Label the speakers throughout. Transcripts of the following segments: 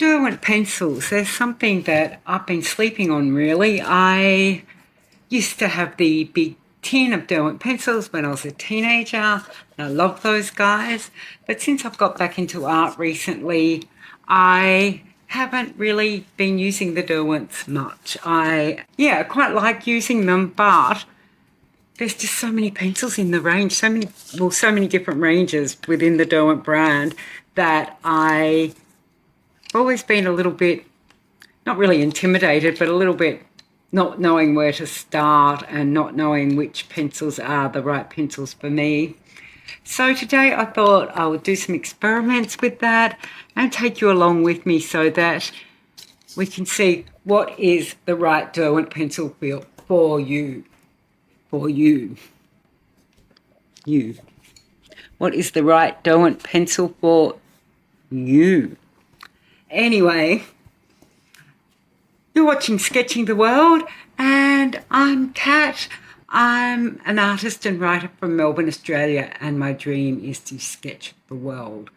Speaker 1: Derwent pencils, there's something that I've been sleeping on really. I used to have the big tin of Derwent pencils when I was a teenager, and I loved those guys. But since I've got back into art recently, I haven't really been using the Derwents much. I quite like using them, but there's just so many pencils in the range, so many different ranges within the Derwent brand that I've always been a little bit, not really intimidated, but a little bit not knowing where to start and not knowing which pencils are the right pencils for me. So today I thought I would do some experiments with that and take you along with me so that we can see what is the right Derwent pencil for you. What is the right Derwent pencil for you? Anyway, you're watching Sketching the World, and I'm Kat. I'm an artist and writer from Melbourne, Australia, and my dream is to sketch the world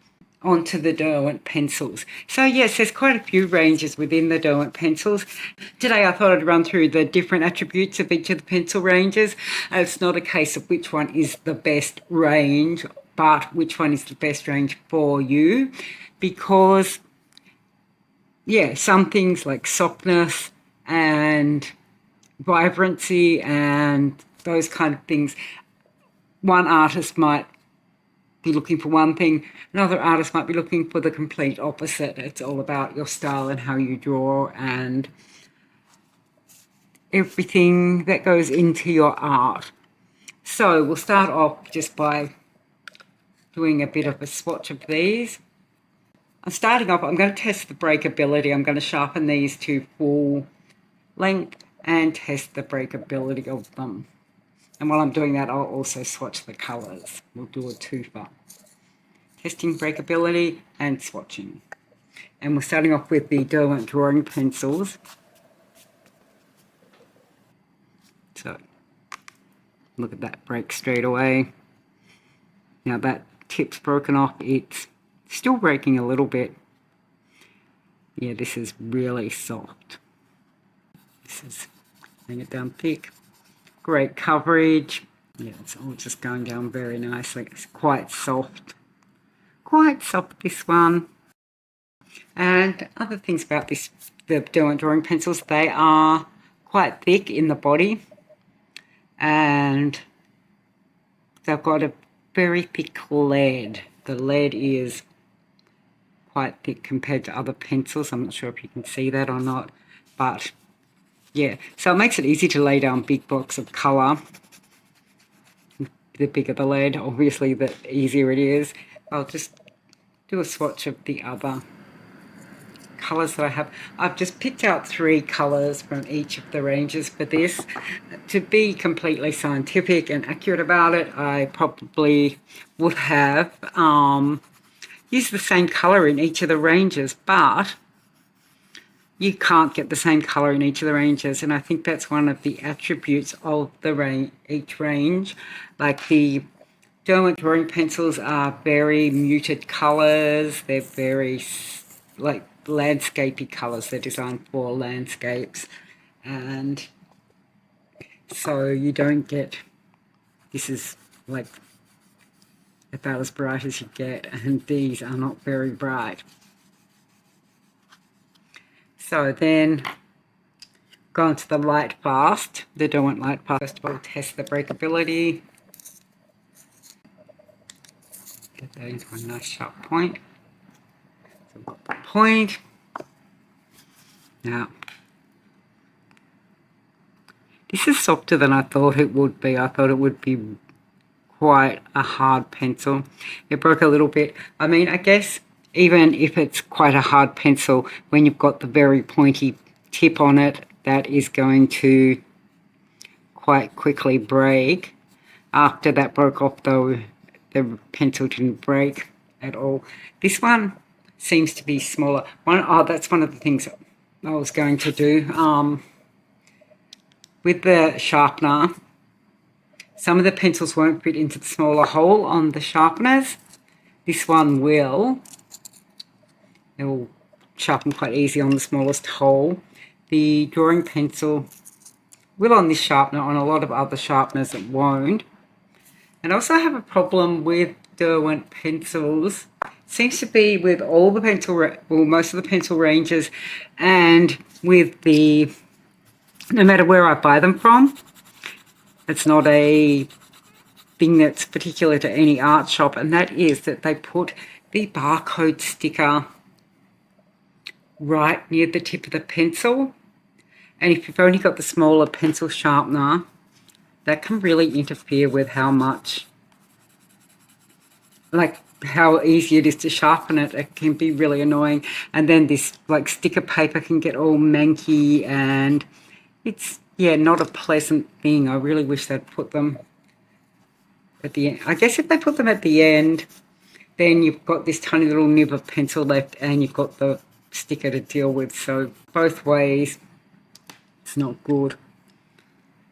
Speaker 1: onto the Derwent pencils. So yes, there's quite a few ranges within the Derwent pencils. Today I thought I'd run through the different attributes of each of the pencil ranges. It's not a case of which one is the best range, but which one is the best range for you, because some things like softness and vibrancy and those kind of things, one artist might be looking for one thing, another artist might be looking for the complete opposite. It's all about your style and how you draw and everything that goes into your art. So we'll start off just by doing a bit of a swatch of these. I'm starting off, I'm going to test the breakability. I'm going to sharpen these to full length and test the breakability of them. And while I'm doing that, I'll also swatch the colours. We'll do a twofer. Testing breakability and swatching. And we're starting off with the Derwent drawing pencils. So, look at that break straight away. Now that tip's broken off, it's still breaking a little bit. Yeah, this is really soft. This is laying it down thick. Great coverage. Yeah, it's all just going down very nicely. It's quite soft. Quite soft, this one. And other things about this, the Derwent drawing pencils, they are quite thick in the body. And they've got a very thick lead. The lead is quite thick compared to other pencils. I'm not sure if you can see that or not, but yeah, so it makes it easy to lay down big blocks of colour. The bigger the lead, obviously, the easier it is. I'll just do a swatch of the other colours that I have. I've just picked out 3 colours from each of the ranges for this. To be completely scientific and accurate about it, I probably would have used the same colour in each of the ranges, but you can't get the same colour in each of the ranges, and I think that's one of the attributes of the each range. Like the Derwent drawing pencils are very muted colours. They're very like landscapey colours. They're designed for landscapes, and so you don't get, this is like about as bright as you get, and these are not very bright. So then go on to the Lightfast, the Derwent Lightfast. First of all, test the breakability. Get that into a nice sharp point. So we've got the point. Now, this is softer than I thought it would be. I thought it would be quite a hard pencil. It broke a little bit. I mean, I guess even if it's quite a hard pencil, when you've got the very pointy tip on it, that is going to quite quickly break. After that broke off, though, the pencil didn't break at all. This one seems to be smaller. That's one of the things I was going to do. With the sharpener, some of the pencils won't fit into the smaller hole on the sharpeners. This one will. It will sharpen quite easy on the smallest hole. The drawing pencil will on this sharpener, on a lot of other sharpeners it won't. And I also have a problem with Derwent pencils. Seems to be with all the pencil, well, most of the pencil ranges, and with the, no matter where I buy them from, it's not a thing that's particular to any art shop, and that is that they put the barcode sticker right near the tip of the pencil. And if you've only got the smaller pencil sharpener, that can really interfere with how much, like how easy it is to sharpen it. It can be really annoying. And then this like sticker paper can get all manky, and it's, yeah, not a pleasant thing. I really wish they'd put them at the end. I guess if they put them at the end, then you've got this tiny little nib of pencil left and you've got the sticker to deal with. So both ways, it's not good.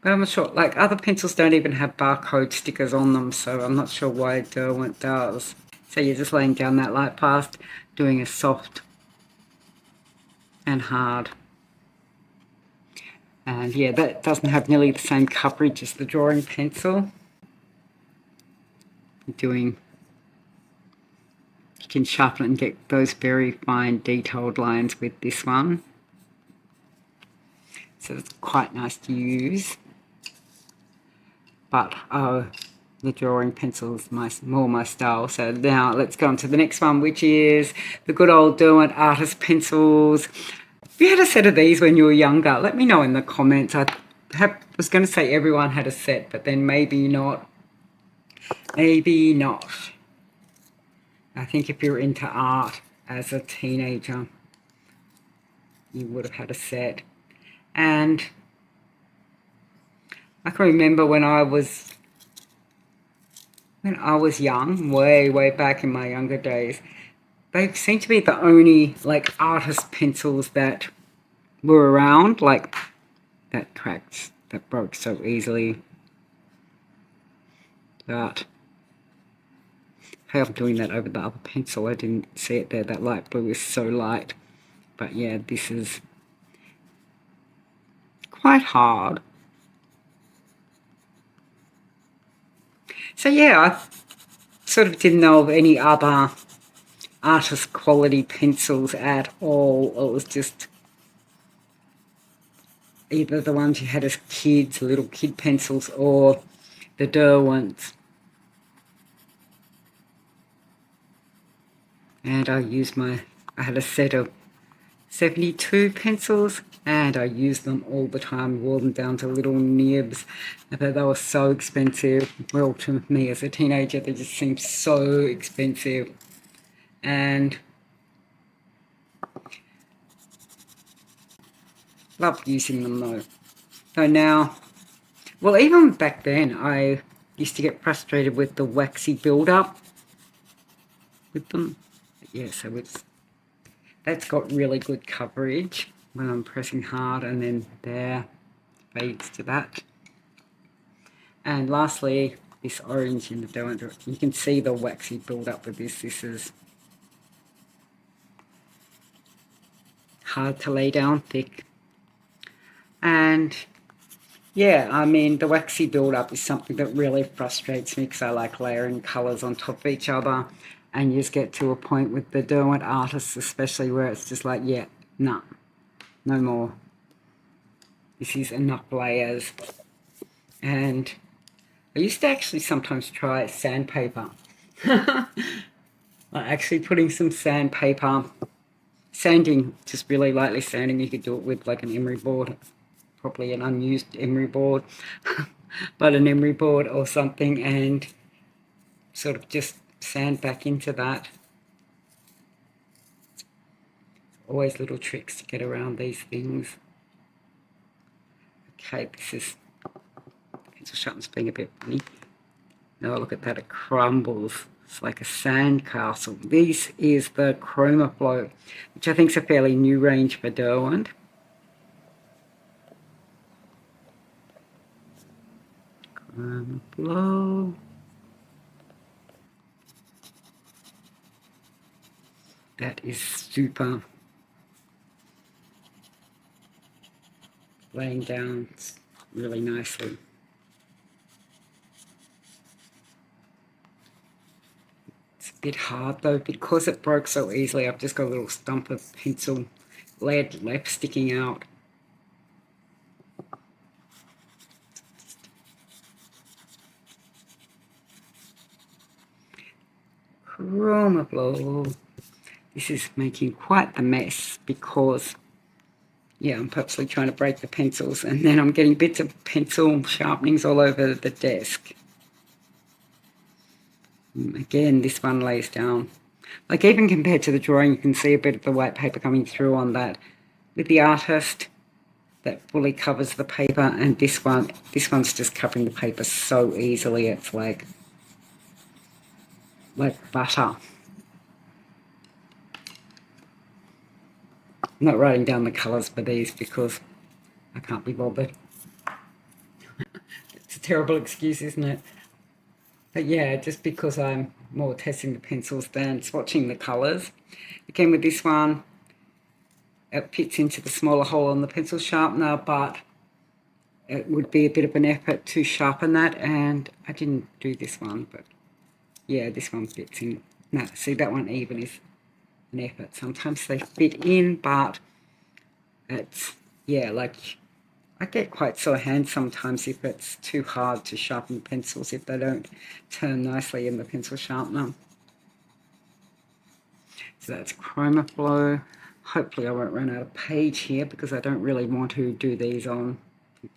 Speaker 1: But I'm not sure, like other pencils don't even have barcode stickers on them, so I'm not sure why Derwent does. So you're just laying down that Lightfast, doing a soft and hard. And yeah, that doesn't have nearly the same coverage as the drawing pencil. You can sharpen it and get those very fine detailed lines with this one. So it's quite nice to use. But the drawing pencil is more my style. So now let's go on to the next one, which is the good old Derwent artist pencils. If you had a set of these when you were younger, let me know in the comments. I was going to say everyone had a set, but then maybe not. Maybe not. I think if you're into art as a teenager, you would have had a set. And I can remember when I was young, way back in my younger days, they seemed to be the only like artist pencils that were around, like that cracked, that broke so easily. But hey, I'm doing that over the other pencil. I didn't see it there. That light blue is so light. But yeah, this is quite hard. So yeah, I sort of didn't know of any other artist quality pencils at all. It was just either the ones you had as kids, little kid pencils, or the Derwents. And I had a set of 72 pencils, and I used them all the time, wore them down to little nibs. I thought they were so expensive. Well, to me as a teenager, they just seemed so expensive. And loved using them though. So now, well, even back then, I used to get frustrated with the waxy build-up with them. Yeah, so that's got really good coverage when I'm pressing hard, and then there fades to that. And lastly, this orange in the Derwent, you can see the waxy build-up with this. This is hard to lay down thick. And yeah, I mean, the waxy build-up is something that really frustrates me because I like layering colours on top of each other. And you just get to a point with the Derwent artists especially where it's just like, yeah, no more. This is enough layers. And I used to actually sometimes try sandpaper. Like actually putting some sandpaper, sanding, just really lightly sanding. You could do it with like an emery board, probably an unused emery board, but an emery board or something, and sort of just sand back into that. Always little tricks to get around these things. Okay, this is pencil sharpener's being a bit funny. No, look at that, it crumbles. It's like a sand castle. This is the Chroma Flow, which I think is a fairly new range for Derwent. Chroma Flow. That is super laying down really nicely. It's a bit hard though, because it broke so easily. I've just got a little stump of pencil lead left sticking out. Chroma blow. This is making quite the mess because, yeah, I'm purposely trying to break the pencils, and then I'm getting bits of pencil sharpenings all over the desk. Again, this one lays down. Like, even compared to the drawing, you can see a bit of the white paper coming through on that. With the artist, that fully covers the paper, and this one's just covering the paper so easily. It's like butter. I'm not writing down the colours for these because I can't be bothered. It's a terrible excuse, isn't it? But yeah, just because I'm more testing the pencils than swatching the colours. Again, with this one, it fits into the smaller hole on the pencil sharpener, but it would be a bit of an effort to sharpen that, and I didn't do this one, but yeah, this one fits in. No, see, that one even is an effort. Sometimes they fit in, but it's, yeah, like, I get quite sore hands sometimes if it's too hard to sharpen pencils, if they don't turn nicely in the pencil sharpener. So that's Chroma Flow. Hopefully I won't run out of page here because I don't really want to do these on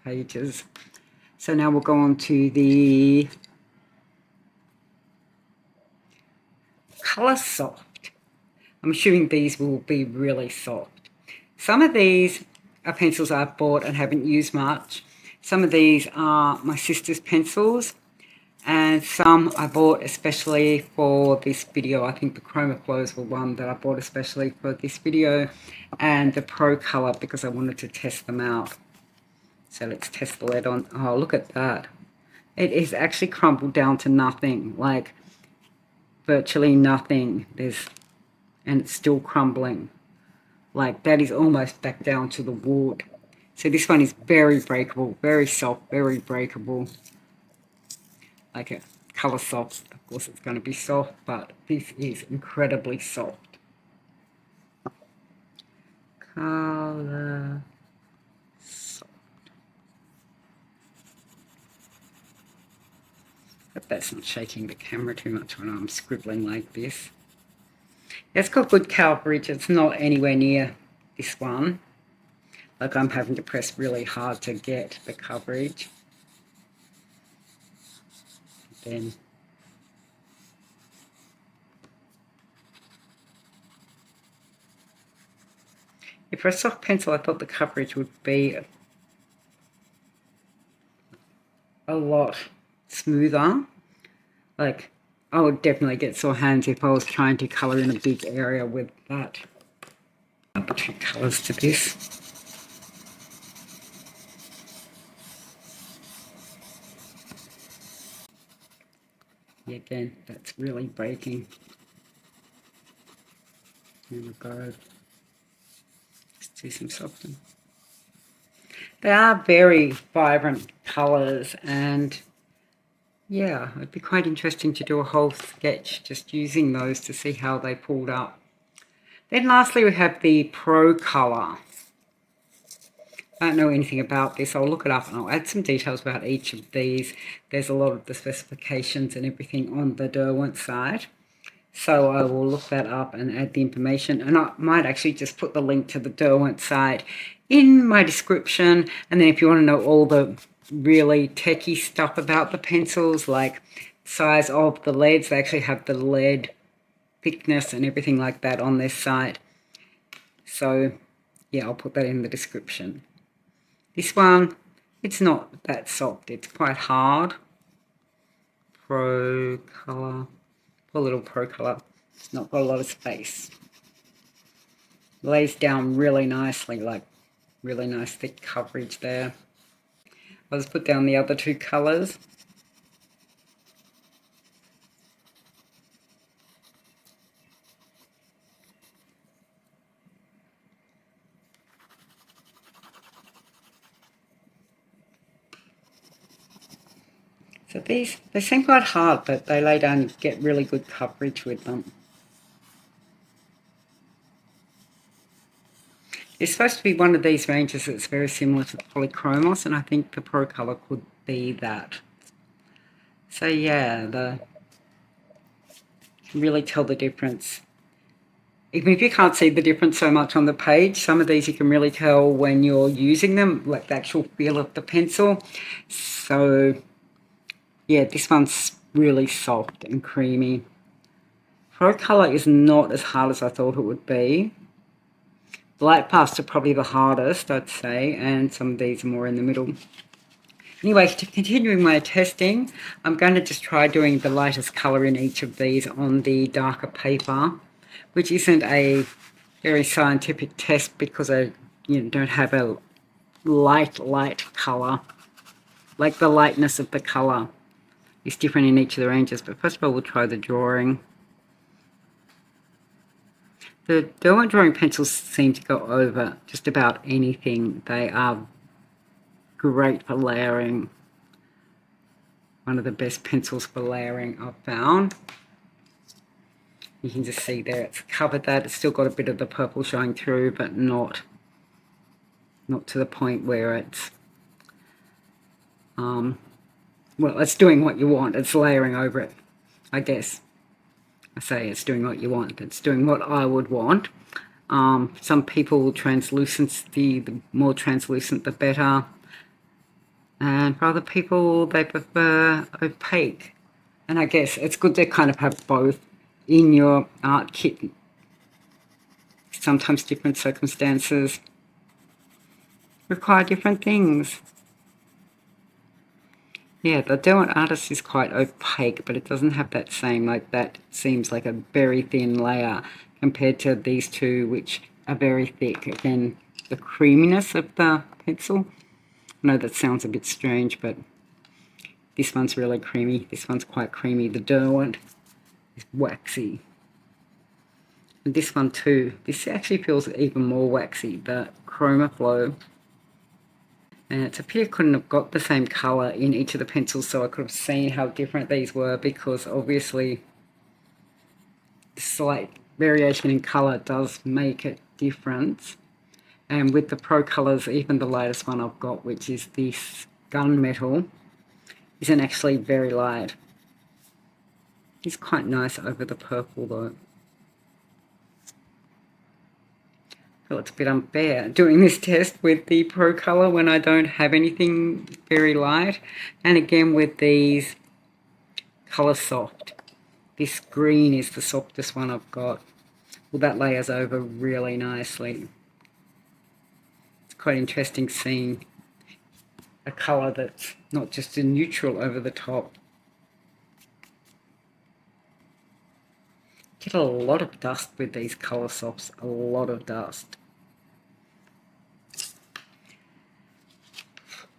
Speaker 1: pages. So now we'll go on to the Coloursoft. I'm assuming these will be really soft. Some of these are pencils I've bought and haven't used much. Some of these are my sister's pencils, and some I bought especially for this video. I think the Chroma Flows were one that I bought especially for this video, and the Procolor because I wanted to test them out. So let's test the lead on. Oh, look at that. It is actually crumbled down to nothing, like virtually nothing. And it's still crumbling. Like, that is almost back down to the wood. So this one is very breakable, very soft, very breakable. Like a Coloursoft, of course it's going to be soft, but this is incredibly soft. Coloursoft. Hope that's not shaking the camera too much when I'm scribbling like this. It's got good coverage. It's not anywhere near this one. Like, I'm having to press really hard to get the coverage. Then if for a soft pencil, I thought the coverage would be a lot smoother. Like, I would definitely get sore hands if I was trying to colour in a big area with that. I'll put 2 colours to this. Yeah, again, that's really breaking. There we go. Let's do some softening. They are very vibrant colours, and yeah, it'd be quite interesting to do a whole sketch just using those to see how they pulled up. Then lastly we have the Procolor. I don't know anything about this. I'll look it up and I'll add some details about each of these. There's a lot of the specifications and everything on the Derwent site. So I will look that up and add the information. And I might actually just put the link to the Derwent site in my description. And then if you want to know all the really techie stuff about the pencils, like size of the leads, they actually have the lead thickness and everything like that on their site. So yeah, I'll put that in the description. This one, it's not that soft, it's quite hard. Procolor, poor little Procolor, it's not got a lot of space. Lays down really nicely, like really nice thick coverage there. I'll just put down the other 2 colours. So these, they seem quite hard, but they lay down and get really good coverage with them. It's supposed to be one of these ranges that's very similar to the Polychromos, and I think the Procolor could be that. So yeah, you can really tell the difference. Even if you can't see the difference so much on the page, some of these you can really tell when you're using them, like the actual feel of the pencil. So yeah, this one's really soft and creamy. Procolor is not as hard as I thought it would be. Lightfast are probably the hardest, I'd say, and some of these are more in the middle. Anyway, continuing my testing, I'm going to just try doing the lightest colour in each of these on the darker paper, which isn't a very scientific test because I don't have a light colour. Like the lightness of the colour is different in each of the ranges, but first of all we'll try the drawing. The Derwent drawing pencils seem to go over just about anything. They are great for layering. One of the best pencils for layering I've found. You can just see there it's covered that. It's still got a bit of the purple showing through, but not to the point where it's well, it's doing what you want. It's layering over it, I guess. I say it's doing what you want. It's doing what I would want. Some people, translucency, the more translucent the better. And for other people, they prefer opaque. And I guess it's good to kind of have both in your art kit. Sometimes different circumstances require different things. Yeah, the Derwent Artist is quite opaque, but it doesn't have that same, like that seems like a very thin layer compared to these two, which are very thick. Again, the creaminess of the pencil. I know that sounds a bit strange, but this one's really creamy. This one's quite creamy. The Derwent is waxy. And this one too. This actually feels even more waxy, the Chroma Flow. And it's a pity I couldn't have got the same colour in each of the pencils so I could have seen how different these were, because obviously the slight variation in colour does make a difference. And with the Procolors, even the lightest one I've got, which is this gunmetal, isn't actually very light. It's quite nice over the purple though. So it's a bit unfair doing this test with the Procolor when I don't have anything very light. And again with these Coloursoft. This green is the softest one I've got. Well, that layers over really nicely. It's quite interesting seeing a colour that's not just a neutral over the top. Get a lot of dust with these Colorsofts, a lot of dust.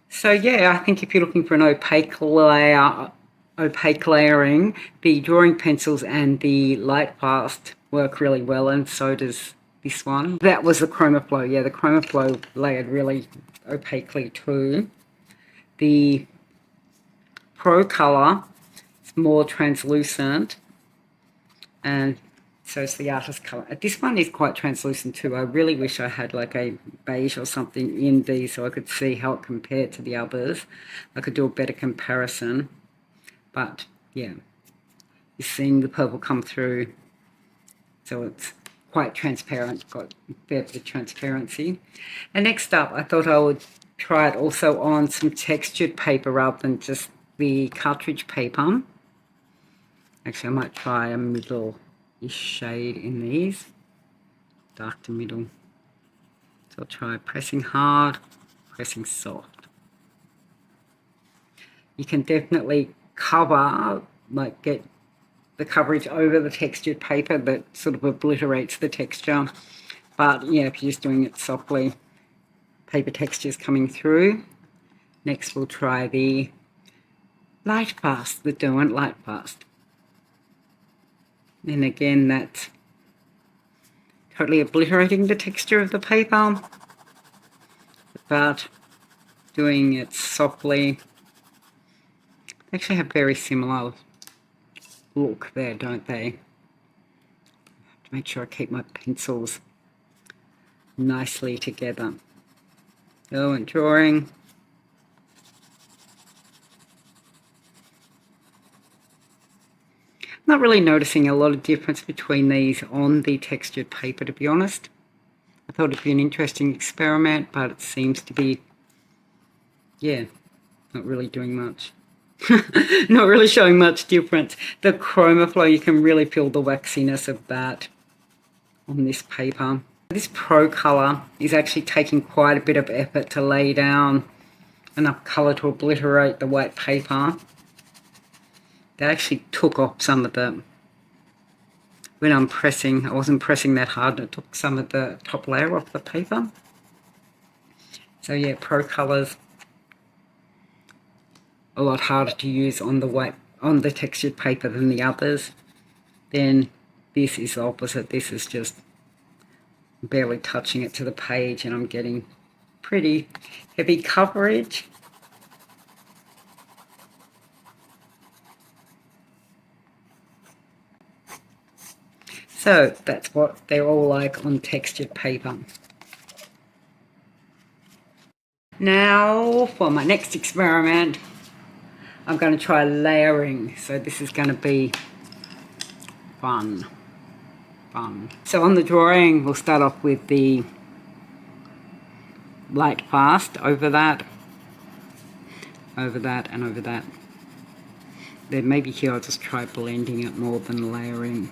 Speaker 1: So yeah, I think if you're looking for an opaque layering, the drawing pencils and the Lightfast work really well, and so does this one. That was the Chroma Flow. Yeah, the Chroma Flow layered really opaquely too. The Procolor is more translucent, and so it's the artist colour. This one is quite translucent too. I really wish I had like a beige or something in these so I could see how it compared to the others. I could do a better comparison. But yeah, you're seeing the purple come through, so it's quite transparent, got a fair bit of transparency. And next up, I thought I would try it also on some textured paper rather than just the cartridge paper. Actually, I might try a middle-ish shade in these, dark to middle. So I'll try pressing hard, pressing soft. You can definitely cover, like get the coverage over the textured paper that sort of obliterates the texture. But yeah, if you're just doing it softly, paper texture's coming through. Next we'll try the Lightfast, the Derwent Lightfast. And again, that's totally obliterating the texture of the paper, but doing it softly. They actually have very similar look there, don't they? To make sure I keep my pencils nicely together. Derwent drawing. Not really noticing a lot of difference between these on the textured paper, to be honest. I thought it'd be an interesting experiment, but it seems to be, yeah, not really doing much. Not really showing much difference. The Chroma flow, you can really feel the waxiness of that on this paper. This Procolor is actually taking quite a bit of effort to lay down enough colour to obliterate the white paper. They actually took off some of the, when I'm pressing, I wasn't pressing that hard, it took some of the top layer off the paper. So yeah, Procolor's a lot harder to use on the white, on the textured paper than the others. Then this is the opposite. This is just barely touching it to the page and I'm getting pretty heavy coverage. So that's what they're all like on textured paper. Now for my next experiment, I'm going to try layering. So this is going to be fun. So on the drawing, we'll start off with the Lightfast over that, and over that. Then maybe here I'll just try blending it more than layering.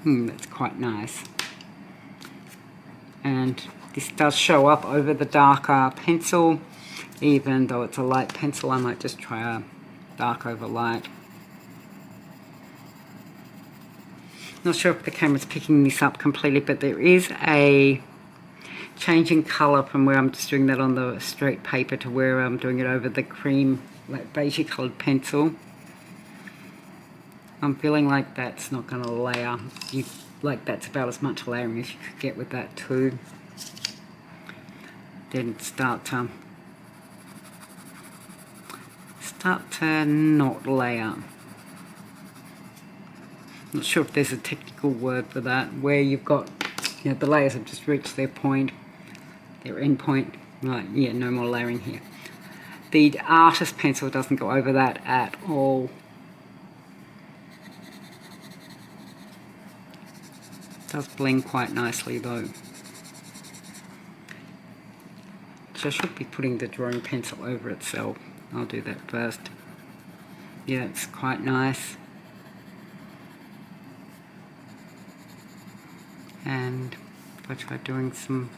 Speaker 1: That's quite nice. And this does show up over the darker pencil. Even though it's a light pencil, I might just try a dark over light. Not sure if the camera's picking this up completely, but there is a change in colour from where I'm just doing that on the straight paper to where I'm doing it over the cream, like beigey coloured pencil. I'm feeling like that's not going to layer. Like that's about as much layering as you could get with that too. Then start to not layer. Not sure if there's a technical word for that, where you've got, you know, the layers have just reached their point, their end point. Right, yeah, no more layering here. The artist pencil doesn't go over that at all. It does blend quite nicely though. So I should be putting the drawing pencil over itself. I'll do that first. Yeah, it's quite nice. And if I try doing some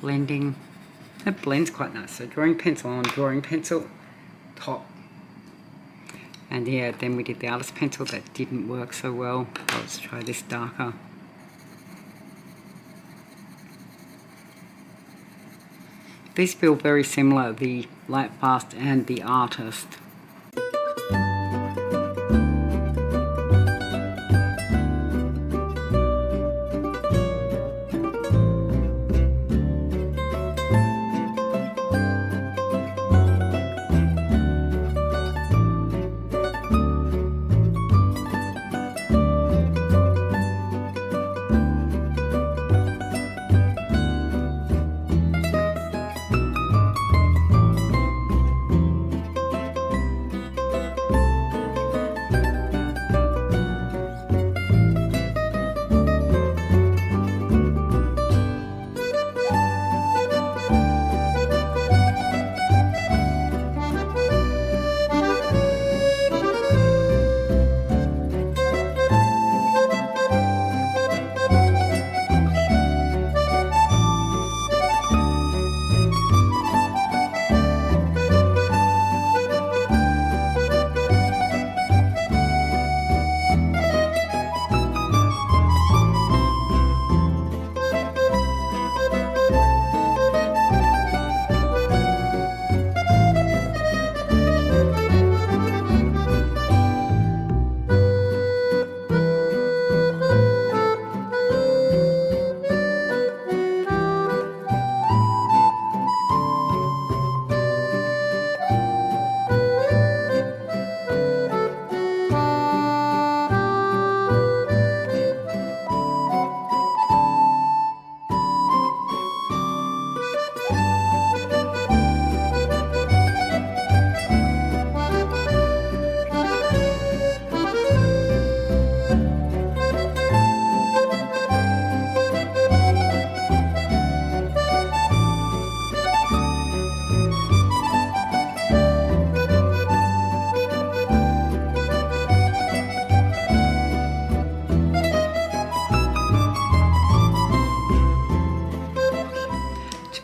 Speaker 1: blending, it blends quite nice. So drawing pencil on drawing pencil, top. And yeah, then we did the artist pencil, that didn't work so well. Let's try this darker. These feel very similar, the Lightfast and the artist.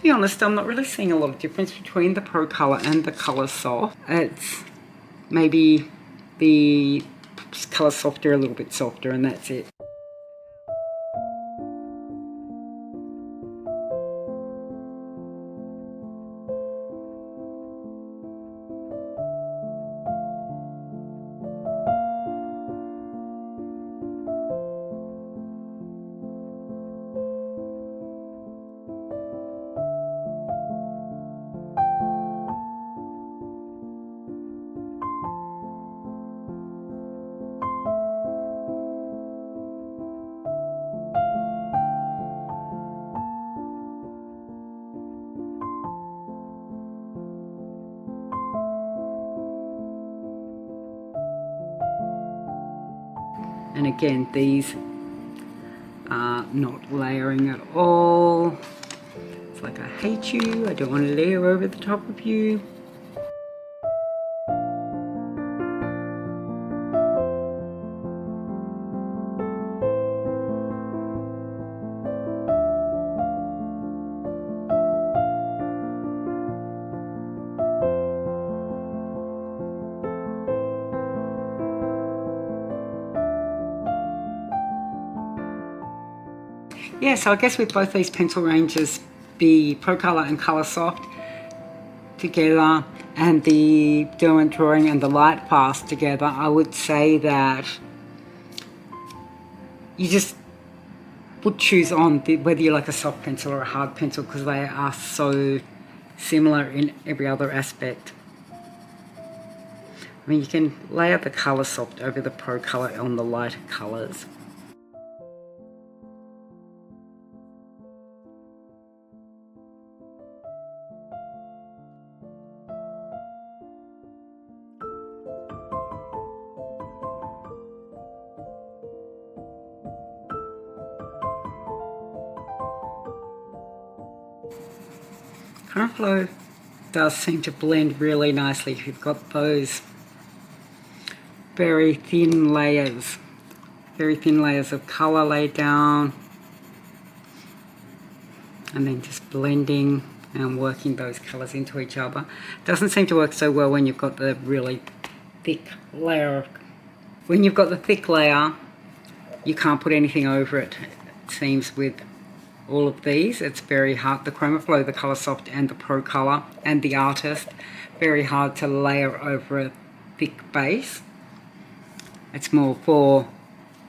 Speaker 1: be honest, I'm not really seeing a lot of difference between the Procolor and the Coloursoft. It's maybe the Coloursoft are a little bit softer, and that's it. And again, these are not layering at all. It's like, I hate you, I don't want to layer over the top of you. Yeah, so I guess with both these pencil ranges, the Procolor and Coloursoft together and the Derwent Drawing and the Lightfast together, I would say that you just would choose on whether you like a soft pencil or a hard pencil, because they are so similar in every other aspect. I mean, you can layer the Coloursoft over the Procolor on the lighter colours. Chroma does seem to blend really nicely if you've got those very thin layers of colour laid down, and then just blending and working those colours into each other. Doesn't seem to work so well when you've got the really thick layer. When you've got the thick layer, you can't put anything over it. It seems with all of these, it's very hard. The Chroma, the Coloursoft and the Procolor and the Artist, very hard to layer over a thick base. It's more for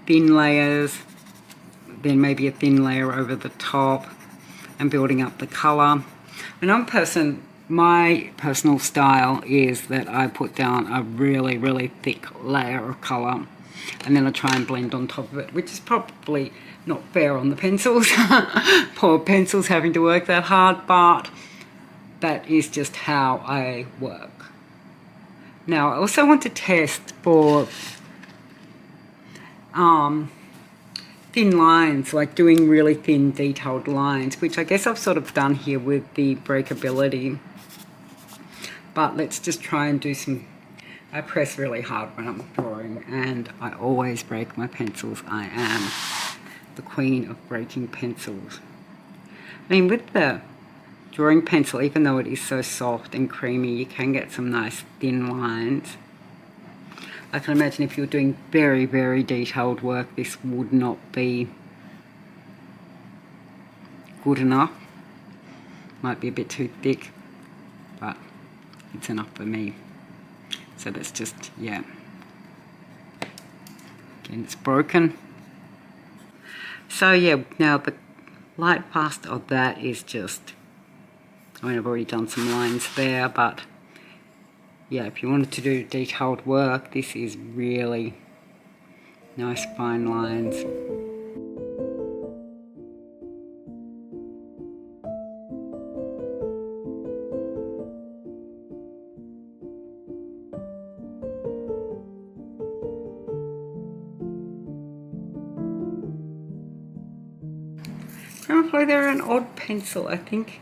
Speaker 1: thin layers, then maybe a thin layer over the top and building up the colour. And my personal style is that I put down a really, really thick layer of colour and then I try and blend on top of it, which is probably not fair on the pencils. Poor pencils having to work that hard, but that is just how I work. Now I also want to test for thin lines, like doing really thin detailed lines, which I guess I've sort of done here with the breakability. But let's just try and do some. I press really hard when I'm drawing and I always break my pencils. I am the queen of breaking pencils. I mean, with the drawing pencil, even though it is so soft and creamy, you can get some nice thin lines. I can imagine if you're doing very, very detailed work, this would not be good enough. Might be a bit too thick, but it's enough for me. So that's just, yeah. Again, it's broken. So yeah, now the Lightfast of that is just, I mean, I've already done some lines there, but yeah, if you wanted to do detailed work, this is really nice fine lines. Chroma, they're an odd pencil. I think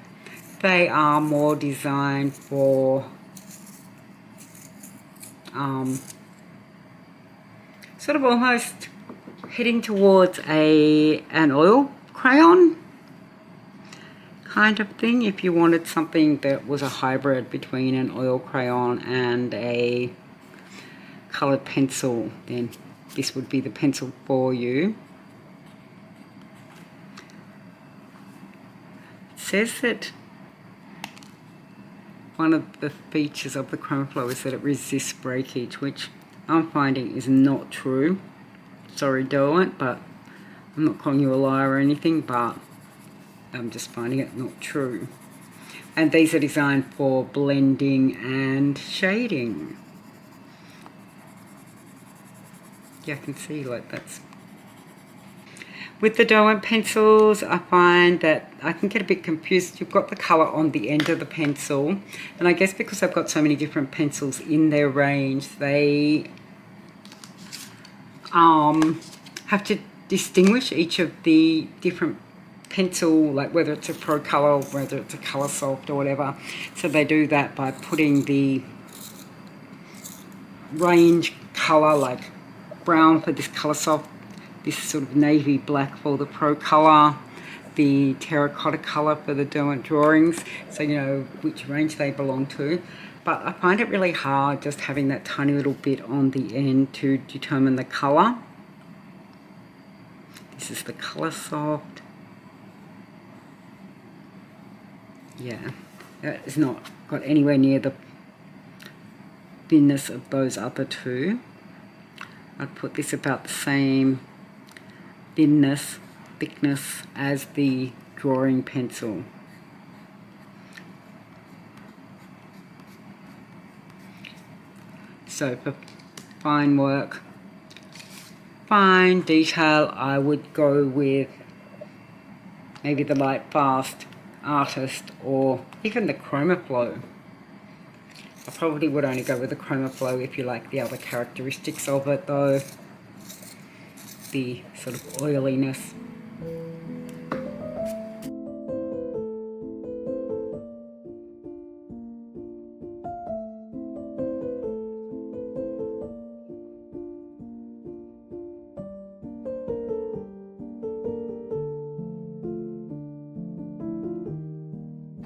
Speaker 1: they are more designed for sort of almost heading towards an oil crayon kind of thing. If you wanted something that was a hybrid between an oil crayon and a coloured pencil, then this would be the pencil for you. It says that one of the features of the Chromaflow is that it resists breakage, which I'm finding is not true. Sorry, Derwent, but I'm not calling you a liar or anything, but I'm just finding it not true. And these are designed for blending and shading. Yeah, I can see like that's... With the Derwent pencils, I find that I can get a bit confused. You've got the colour on the end of the pencil, and I guess because I've got so many different pencils in their range, they have to distinguish each of the different pencil, like whether it's a Procolor, whether it's a Coloursoft or whatever. So they do that by putting the range colour, like brown for this Coloursoft, this sort of navy black for the Procolor, the terracotta colour for the Derwent drawings, so you know which range they belong to. But I find it really hard just having that tiny little bit on the end to determine the colour. This is the Coloursoft. Yeah, that is not got anywhere near the thinness of those other two. I'd put this about the same thickness as the drawing pencil. So for fine work, fine detail, I would go with maybe the Lightfast Artist or even the Chromaflow. I probably would only go with the Chromaflow if you like the other characteristics of it though. The sort of oiliness.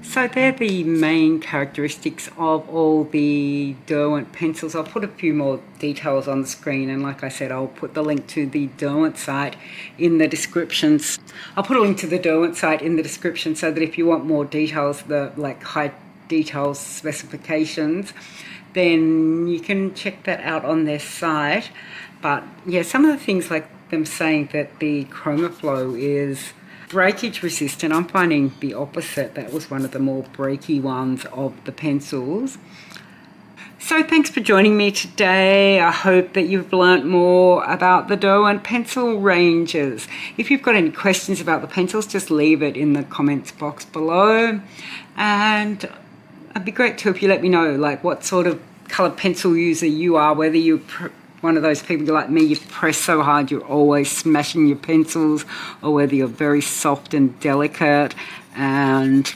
Speaker 1: So they're the main characteristics of all the Derwent pencils. I'll put a few more details on the screen, and like I said, I'll put the link to the Derwent site in the descriptions. I'll put a link to the Derwent site in the description so that if you want more details, the like high details specifications, then you can check that out on their site. But yeah, some of the things like them saying that the Chromaflow is breakage resistant, I'm finding the opposite. That was one of the more breaky ones of the pencils. So thanks for joining me today. I hope that you've learnt more about the Derwent pencil ranges. If you've got any questions about the pencils, just leave it in the comments box below. And it'd be great too if you let me know like what sort of coloured pencil user you are, whether you're one of those people like me, you press so hard you're always smashing your pencils, or whether you're very soft and delicate and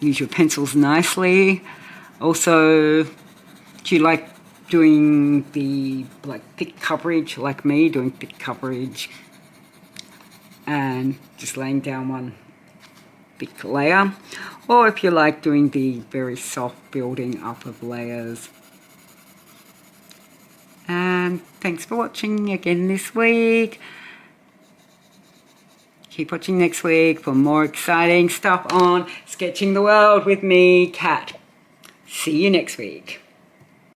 Speaker 1: use your pencils nicely. Also, do you like doing the like thick coverage like me, doing thick coverage and just laying down one thick layer? Or if you like doing the very soft building up of layers. And thanks for watching again this week. Keep watching next week for more exciting stuff on Sketching the World with me, Kat. See you next week.